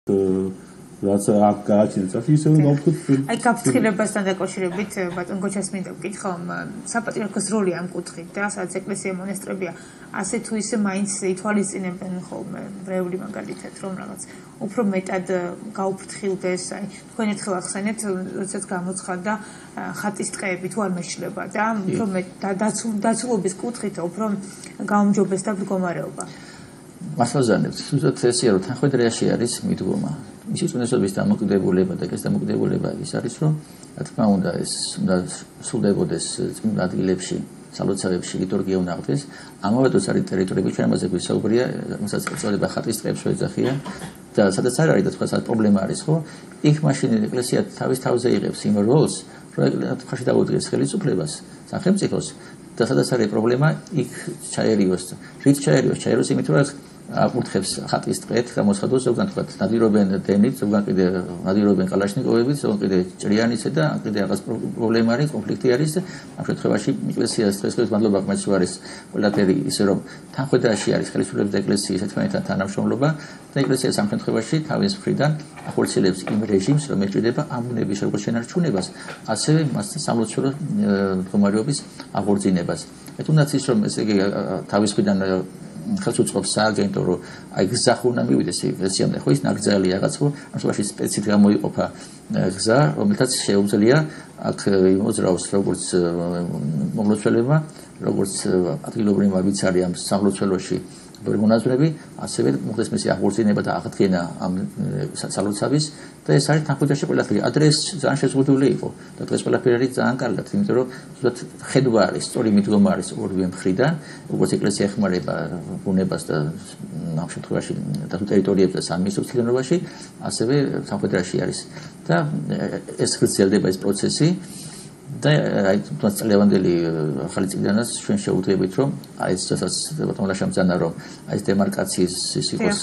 რაც აქ გააჩნიათ, ისე ნავთობთ. აი გაფრთხილებასთან დაკავშირებით ბატონ გოჩას მინდა ვკითხო, საპატრიარქოს როლი ამ კუთხით და სადაც ეკლესია მონასტრებია ასე თუ ისე მაინც ითვალისწინებენ ხოლმე ბრეული მაგალითად რომ რაღაც უფრო მეტად გაუფრთხილდეს, აი თქვენ ერთხელ ახსენეთ, როდესაც გამოცხადდა ხატის ტყეები თუ არ მეშლება და უფრო მეტ დაცულობის კუთხით უფრო გაუმჯობესდა მდგომარეობა. მასალზანებს, უბრალოდ ესეა რომ თანხმდრიაში არის მიდგომა. მისი წინასწობის დამოკიდებულება და ეს დამოკიდებულება ის არის რომ რა თქმა უნდა ეს უნდა სრულდებოდეს წმინდა ადგილებში, სალოცავებში ლიტურგია უნდა აღდგეს. ამავე დროს არის ტერიტორიები, ჩვენ ამაზე გვისაუბრია, რომელსაც ეწოდება ხატის ტყეებს შეეძახია და სადაც არ არის და თქვა სადაც პრობლემა არის, ხო? იქ მაშინ ეკლესია თავის თავზე იღებს იმ როლს, რომ ხაში დაუდგეს ხელისუფლებას, სახელმწიფოს და სადაც არის პრობლემა, იქ ჩაერიოს. რით ჩაერიოს? ჩაერიოს იმით რომ აკურთხებს ხატის ტყეთ, გამოცხადოს ზოგან თქვა ნადირობენ დენით, ზოგან კიდე ნადირობენ კალაშნიკოვებით, ზოგან კიდე ჭრიანიცე და კიდე რაღაც პრობლემა არის, კონფლიქტი არის და ამ შემთხვევაში ეკლესიას დღესდღეობით მადლობა ღმერთს არის ყველაფერი ისე რომ თანხმდრაში არის ხელისუფლების და ეკლესიის ერთმანეთთან თანამშრომლობა და ეკლესია ამ შემთხვევაში თავის მხრიდან ახორციელებს იმ რეჟიმს, რომ ეჭვდება ამ ბუნების როგორც შენარჩუნებას, ასევე მას სამლოცველო მდგომარეობის აღორძინებას. თუნდაც ის რომ ესე იგი თავის მხრიდან ხელს უწყობს სააგენტო, რომ აი გზა ხუნა მივიდეს ეკლესიამდე, ხო ის ნაკრძალი რაღაც, ხო ამ შემთხვევაში სპეციფიკად გამოიყოფა გზა, რომელთაც შეუძლია აქ იმოძრაოს როგორც მომლოცველება, როგორც ადგილობრივმა ვიცარი ამ სამლოცველოში მონაზვნები, ასევე მოხდეს მისი აღორძინება და აღდგენა ამ სალოცავის და ეს არის თანხმდრაში ყველაფერი. ადრე ეს ძალიან შეზღუდული იყო და დღეს ყველაფერი არის ძალიან კარგად, იმიტომ რომ ზუსტად ხედვა არის, სწორი მიდგომა არის ორივე მხრიდან, როგორც ეკლესია ეხმარება ბუნებას და ამ შემთხვევაში და ტერიტორიებს და სამინისტროს ცდილობაში, ასევე თანხმდრაში არის და ეს გრძელდება ეს პროცესი. და აი თუნდაც წლევანდელი ახალი წიგნანაც ჩვენ შევუდგებით რომ აი ეს რასაც ბატონ ლაშამძანა რომ აი ეს დემარკაციის ის იყოს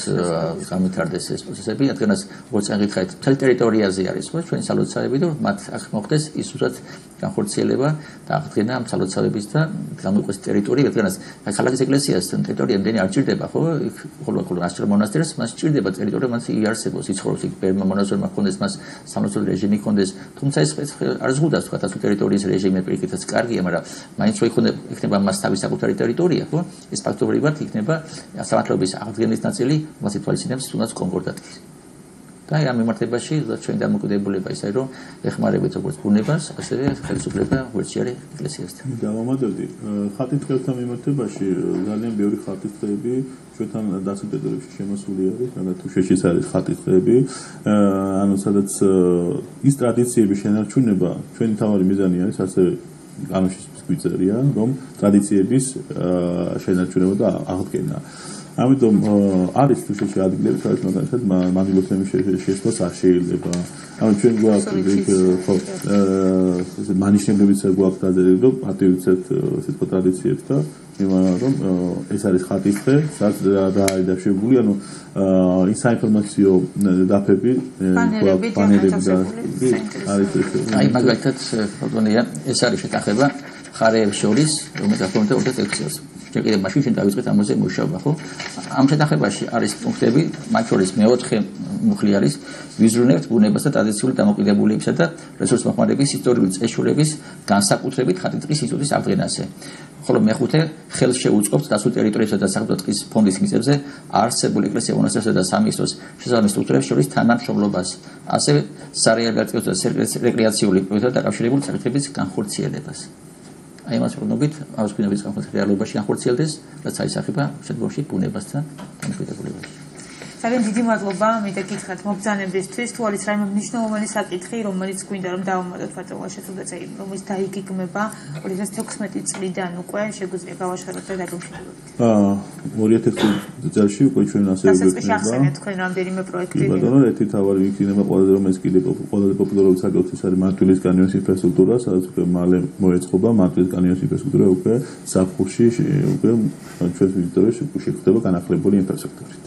გამithარდეს ეს პროცესები, რადგანაც როგორც აღიხარეთ, მთელ ტერიტორიაზე არის ხო ჩვენი სალოცავები და მათ აქ მოხდეს ის უბრალოდ განხორციელება და აღდგენა ამ სალოცავების და გამოიყვეს ტერიტორია, რადგანაც აი ქალაქის ეკლესიასთან ტერიტორია იმდენი არ ჭირდება ხო, იქ ხოლმე ასწრო მონასტერს მას ჭირდება ტერიტორია, მას იარსებოს, იცხოვროს იქ ბერმა მონასტერმა ჰქონდეს, მას სამლოცველო რეჟიმი ჰქონდეს, თუმცა ეს არ ზღუდავს თქვა ასო ტერიტორიის რეჟიმი პირიქითაც კარგია, მაგრამ მაინც რო იქნება მას თავის საკუთარი ტერიტორია, ხო? ეს ფაქტობრივად იქნება სამართლობის აღდგენის ნაწილი, მას ითვალისწინებს თუნდაც კონკორდატი. და ამ მიმართებაში ჩვენ დამოკიდებულება ისაა, რომ ეხმარებით როგორც ბუნებას, ასევე ხელისუფლება ვერციარი ეკლესიასთან. დავამატებდი, ხატის ტყეებთან მიმართებაში ძალიან ბევრი ხატის ტყეები ჩვენთან დაცულ ტერიტორიებში შემოსული არის, მაგრამ თუშეთშიც არის ხატის ტყეები, ანუ სადაც ის ტრადიციების შენარჩუნება ჩვენი თავარი მიზანი არის, ასევე კანონში გვიწერია, რომ ტრადიციების შენარჩუნება და აღდგენა. ამიტომ არის თუშეთში ადგილები, სადაც მაგალითად მანდილოსების შესვლას არ შეიძლება. ანუ ჩვენ გვაქვს ხო მანიშნებლებიც გვაქვს დაძერილი, რომ ატივიცეთ ესეთ ტრადიციებს და რომ ეს არის ხატის ტყე, სადაც რა არის დაშვებული, ანუ ის საინფორმაციო დაფები, პანელები და არის აი მაგალითად ბატონია, ეს არის შეთანხმება ხარეებს შორის, რომელიც ახლოვდება 26-ს. ჩვენ კიდევ მაშინ ჩვენ დავიწყეთ ამაზე მუშაობა, ხო? ამ შეთანხმებაში არის პუნქტები, მათ შორის მეოთხე მუხლი არის ვიზრუნებთ ბუნებას და ტრადიციული დამოკიდებულებისა და რესურს მოხმარების ისტორიული წესშურების განსაკუთრებით ხატის ტყის ინსტიტუტის აღდგენაზე. ხოლო მეხუთე ხელს შეუწყობს დაცულ ტერიტორიებსა და საერთო ტყის ფონდის მიწებზე არსებულ ეკლესია მონასტრებსა და სამინისტროს შესაბამის სტრუქტურებს შორის თანამშრომლობას, ასევე სარეალიზაციო და რეკრეაციული პროექტებთან დაკავშირებული საკითხების განხორციელებას. აი მას ვქნობით, ამას ვქნებით კონკრეტულ რეალობაში განხორციელდეს, რაც აისახება შემდგომში ბუნებასთან დამოკიდებულებაში. ძალიან დიდი მადლობა, მინდა გითხრათ მობრძანებისთვის, თუ არის რაიმე მნიშვნელოვანი საკითხი, რომელიც გვინდა რომ დავამატოთ ბატონ ლაშაძე, რომელიც დაიგეგმება 2016 წლიდან უკვე შეგვიძლია გავაშალოთ და დაგემშვიდობოთ. 2016 წელს უკვე ჩვენ ასე ვექნება. ახსენეთ თქვენ რამდენიმე პროექტი. ბატონო, ერთი თავარი იქნება ყველაზე რომ ეს კიდე ყველაზე პოპულარული საკითხი არის მარტვილის კანიონის ინფრასტრუქტურა, სადაც უკვე მალე მოეწყობა მარტვილის კანიონის ინფრასტრუქტურა უკვე საფხურში უკვე ჩვენს ვიზიტორებს შეხვდება განახლებული ინფრასტრუქტურით.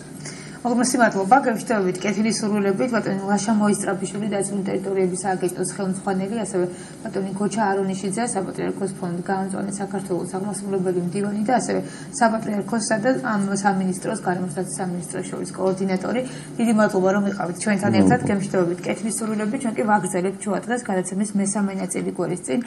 უღმესი მადლობა, გემშვიდობით, კეთილი სურვილებით, ბატონი ლაშა მოისტრაფიშვილი დაცული ტერიტორიების სააგენტოს ხელმძღვანელი, ასევე ბატონი გოჩა არონიშიძე, საპატრიარქოს ფონდ გაამწვანე საქართველოს აღმასრულებელი მდივანი და ასევე საპატრიარქოსსა და ამ სამინისტროს გარემოსდაცვის სამინისტროს შორის კოორდინატორი. დიდი მადლობა, რომ იყავით ჩვენთან ერთად, გემშვიდობით, კეთილი სურვილებით, ჩვენ კი ვაგრძელებთ შუა დღეს გადაცემის მესამე ნაწილი გვერდის წინ.